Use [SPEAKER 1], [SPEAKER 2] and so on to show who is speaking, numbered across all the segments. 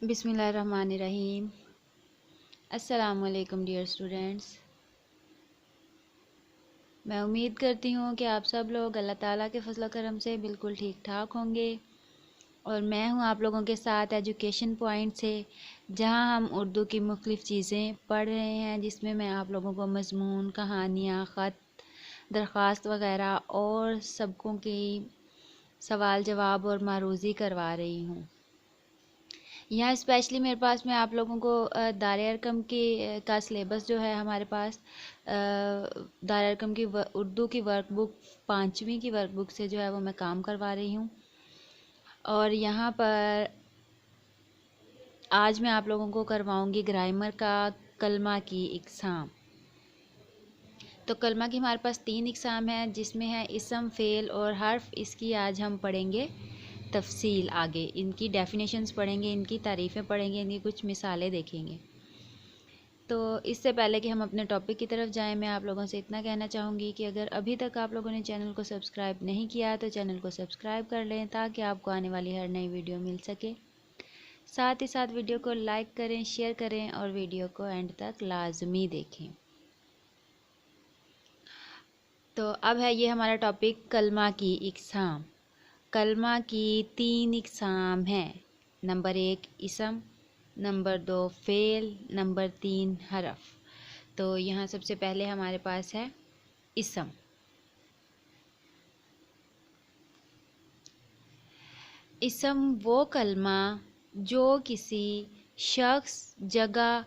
[SPEAKER 1] بسم اللہ الرحمن الرحیم۔ السلام علیکم ڈیئر اسٹوڈینٹس، میں امید کرتی ہوں کہ آپ سب لوگ اللہ تعالیٰ کے فضل و کرم سے بالکل ٹھیک ٹھاک ہوں گے، اور میں ہوں آپ لوگوں کے ساتھ ایجوکیشن پوائنٹ سے، جہاں ہم اردو کی مختلف چیزیں پڑھ رہے ہیں، جس میں میں آپ لوگوں کو مضمون، کہانیاں، خط، درخواست وغیرہ اور سبقوں کی سوال جواب اور معروضی کروا رہی ہوں۔ یہاں اسپیشلی میرے پاس میں آپ لوگوں کو دار ارقم کا سلیبس جو ہے ہمارے پاس دار ارقم کی اردو کی ورک بک 5ویں کی ورک بک سے جو ہے وہ میں کام کروا رہی ہوں، اور یہاں پر آج میں آپ لوگوں کو کرواؤں گی گرامر کا کلمہ کی اقسام۔ تو کلمہ کی ہمارے پاس 3 اقسام ہیں، جس میں ہے اسم، فعل اور حرف۔ اس کی آج ہم پڑھیں گے تفصیل، آگے ان کی ڈیفینیشنز پڑھیں گے، ان کی تعریفیں پڑھیں گے، ان کی کچھ مثالیں دیکھیں گے۔ تو اس سے پہلے کہ ہم اپنے ٹاپک کی طرف جائیں، میں آپ لوگوں سے اتنا کہنا چاہوں گی کہ اگر ابھی تک آپ لوگوں نے چینل کو سبسکرائب نہیں کیا تو چینل کو سبسکرائب کر لیں، تاکہ آپ کو آنے والی ہر نئی ویڈیو مل سکے۔ ساتھ ہی ساتھ ویڈیو کو لائک کریں، شیئر کریں اور ویڈیو کو اینڈ تک لازمی دیکھیں۔ تو اب ہے یہ ہمارا ٹاپک کلمہ کی اقسام۔ کلمہ کی 3 اقسام ہیں۔ نمبر 1 اسم، نمبر 2 فعل، نمبر 3 حرف۔ تو یہاں سب سے پہلے ہمارے پاس ہے اسم۔ اسم وہ کلمہ جو کسی شخص، جگہ،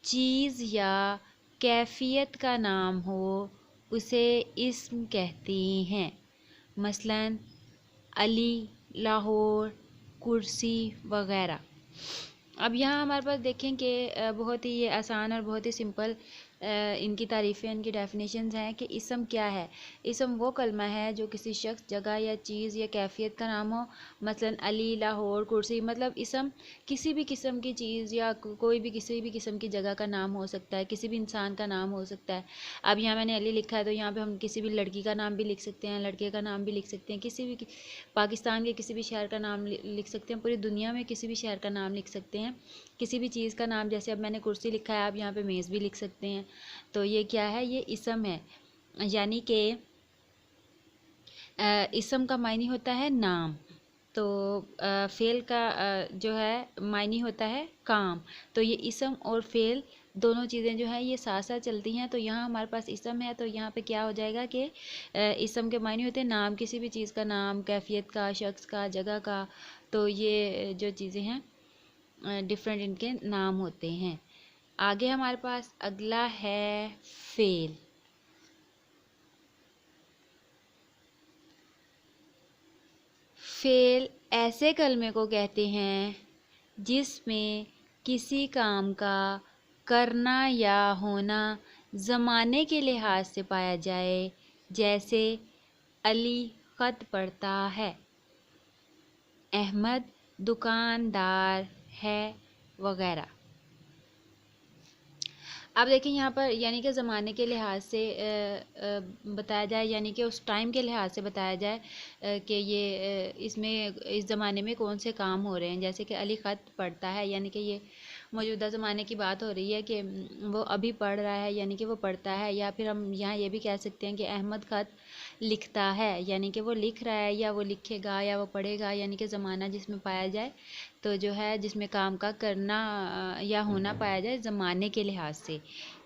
[SPEAKER 1] چیز یا کیفیت کا نام ہو، اسے اسم کہتے ہیں۔ مثلاً علی، لاہور، کرسی وغیرہ۔ اب یہاں ہمارے پاس دیکھیں کہ بہت ہی یہ آسان اور بہت ہی سمپل ان کی تعریفیں، ان کی ڈیفینیشنز ہیں کہ اسم کیا ہے۔ اسم وہ کلمہ ہے جو کسی شخص، جگہ یا چیز یا کیفیت کا نام ہو۔ مثلاً علی، لاہور، کرسی، مطلب اسم کسی بھی قسم کی چیز یا کوئی بھی کسی بھی قسم کی جگہ کا نام ہو سکتا ہے، کسی بھی انسان کا نام ہو سکتا ہے۔ اب یہاں میں نے علی لکھا ہے تو یہاں پہ ہم کسی بھی لڑکی کا نام بھی لکھ سکتے ہیں، لڑکے کا نام بھی لکھ سکتے ہیں، کسی بھی پاکستان کے کسی بھی شہر کا نام لکھ سکتے ہیں، پوری دنیا میں کسی بھی شہر کا نام لکھ سکتے ہیں، کسی بھی چیز کا نام۔ جیسے اب میں نے کرسی لکھا ہے، آپ یہاں پہ میز بھی لکھ سکتے ہیں۔ تو یہ کیا ہے؟ یہ اسم ہے، یعنی کہ اسم کا معنی ہوتا ہے نام، تو فعل کا جو ہے معنی ہوتا ہے کام۔ تو یہ اسم اور فعل دونوں چیزیں جو ہیں یہ ساتھ ساتھ چلتی ہیں۔ تو یہاں ہمارے پاس اسم ہے تو یہاں پہ کیا ہو جائے گا کہ اسم کے معنی ہوتے ہیں نام، کسی بھی چیز کا نام، کیفیت کا، شخص کا، جگہ کا۔ تو یہ جو چیزیں ہیں ڈفرینٹ ان کے نام ہوتے ہیں۔ آگے ہمارے پاس اگلا ہے فعل۔ فعل ایسے کلمے کو کہتے ہیں جس میں کسی کام کا کرنا یا ہونا زمانے کے لحاظ سے پایا جائے، جیسے علی خط پڑھتا ہے، احمد دکاندار ہے وغیرہ۔ اب دیکھیں یہاں پر یعنی کہ زمانے کے لحاظ سے بتایا جائے، یعنی کہ اس ٹائم کے لحاظ سے بتایا جائے کہ یہ اس میں اس زمانے میں کون سے کام ہو رہے ہیں۔ جیسے کہ علی خط پڑھتا ہے، یعنی کہ یہ موجودہ زمانے کی بات ہو رہی ہے کہ وہ ابھی پڑھ رہا ہے، یعنی کہ وہ پڑھتا ہے۔ یا پھر ہم یہاں یہ بھی کہہ سکتے ہیں کہ احمد خط لکھتا ہے، یعنی کہ وہ لکھ رہا ہے یا وہ لکھے گا یا وہ پڑھے گا، یعنی کہ زمانہ جس میں پایا جائے تو جو ہے جس میں کام کا کرنا یا ہونا پایا جائے زمانے کے لحاظ سے،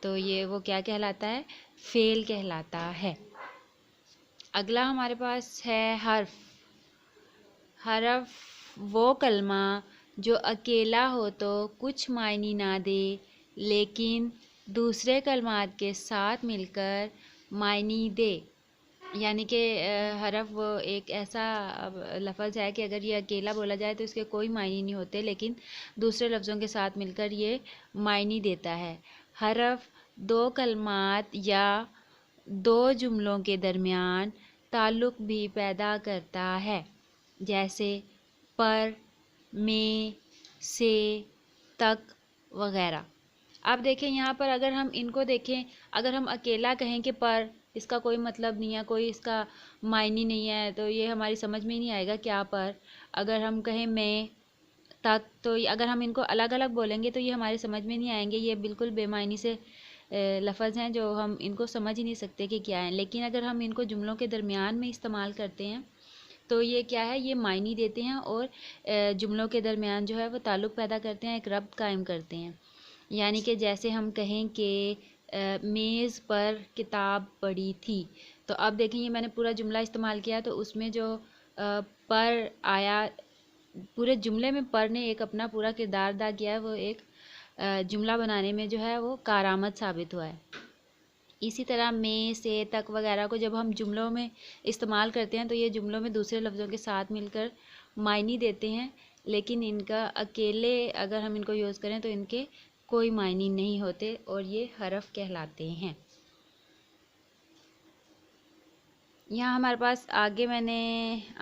[SPEAKER 1] تو یہ وہ کیا کہلاتا ہے؟ فعل کہلاتا ہے۔ اگلا ہمارے پاس ہے حرف۔ حرف وہ کلمہ جو اکیلا ہو تو کچھ معنی نہ دے، لیکن دوسرے کلمات کے ساتھ مل کر معنی دے۔ یعنی کہ حرف وہ ایک ایسا لفظ ہے کہ اگر یہ اکیلا بولا جائے تو اس کے کوئی معنی نہیں ہوتے، لیکن دوسرے لفظوں کے ساتھ مل کر یہ معنی دیتا ہے۔ حرف 2 کلمات یا 2 جملوں کے درمیان تعلق بھی پیدا کرتا ہے، جیسے پر، میں، سے، تک وغیرہ۔ اب دیکھیں یہاں پر اگر ہم ان کو دیکھیں، اگر ہم اکیلا کہیں کہ پر، اس کا کوئی مطلب نہیں ہے، کوئی اس کا معنی نہیں ہے، تو یہ ہماری سمجھ میں نہیں آئے گا کیا پر۔ اگر ہم کہیں میں، تو اگر ہم ان کو الگ الگ بولیں گے تو یہ ہمارے سمجھ میں نہیں آئیں گے، یہ بالکل بے معنی سے لفظ ہیں جو ہم ان کو سمجھ ہی نہیں سکتے کہ کیا ہیں۔ لیکن اگر ہم ان کو جملوں کے درمیان میں استعمال کرتے ہیں تو یہ کیا ہے، یہ معنی دیتے ہیں اور جملوں کے درمیان جو ہے وہ تعلق پیدا کرتے ہیں، ایک ربط قائم کرتے ہیں۔ یعنی کہ جیسے ہم کہیں کہ میز پر کتاب پڑی تھی، تو اب دیکھیں یہ میں نے پورا جملہ استعمال کیا تو اس میں جو پر آیا، پورے جملے میں پر نے ایک اپنا پورا کردار ادا کیا ہے، وہ ایک جملہ بنانے میں جو ہے وہ کارآمد ثابت ہوا ہے۔ اسی طرح میں، سے، تک وغیرہ کو جب ہم جملوں میں استعمال کرتے ہیں تو یہ جملوں میں دوسرے لفظوں کے ساتھ مل کر معنی دیتے ہیں، لیکن ان کا اکیلے اگر ہم ان کو یوز کریں تو ان کے کوئی معنی نہیں ہوتے اور یہ حرف کہلاتے ہیں۔ یہاں ہمارے پاس آگے میں نے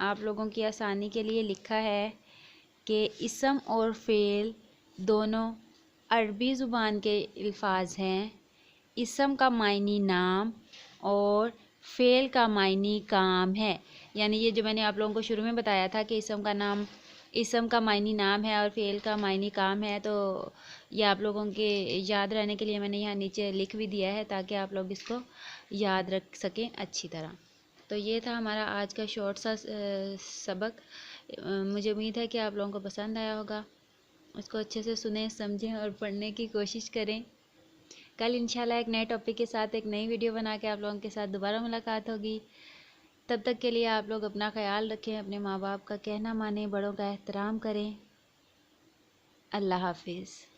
[SPEAKER 1] آپ لوگوں کی آسانی کے لیے لکھا ہے کہ اسم اور فعل دونوں عربی زبان کے الفاظ ہیں۔ اسم کا معنی نام اور فعل کا معنی کام ہے۔ یعنی یہ جو میں نے آپ لوگوں کو شروع میں بتایا تھا کہ اسم کا معنی نام ہے اور فعل کا معنی کام ہے، تو یہ آپ لوگوں کے یاد رہنے کے لیے میں نے یہاں نیچے لکھ بھی دیا ہے تاکہ آپ لوگ اس کو یاد رکھ سکیں اچھی طرح۔ تو یہ تھا ہمارا آج کا شارٹ سا سبق۔ مجھے امید ہے کہ آپ لوگوں کو پسند آیا ہوگا۔ اس کو اچھے سے سنیں، سمجھیں اور پڑھنے کی کوشش کریں۔ کل انشاءاللہ ایک نئے ٹاپک کے ساتھ ایک نئی ویڈیو بنا کے آپ لوگوں کے ساتھ دوبارہ ملاقات ہوگی۔ تب تک کے لیے آپ لوگ اپنا خیال رکھیں، اپنے ماں باپ کا کہنا مانیں، بڑوں کا احترام کریں۔ اللہ حافظ۔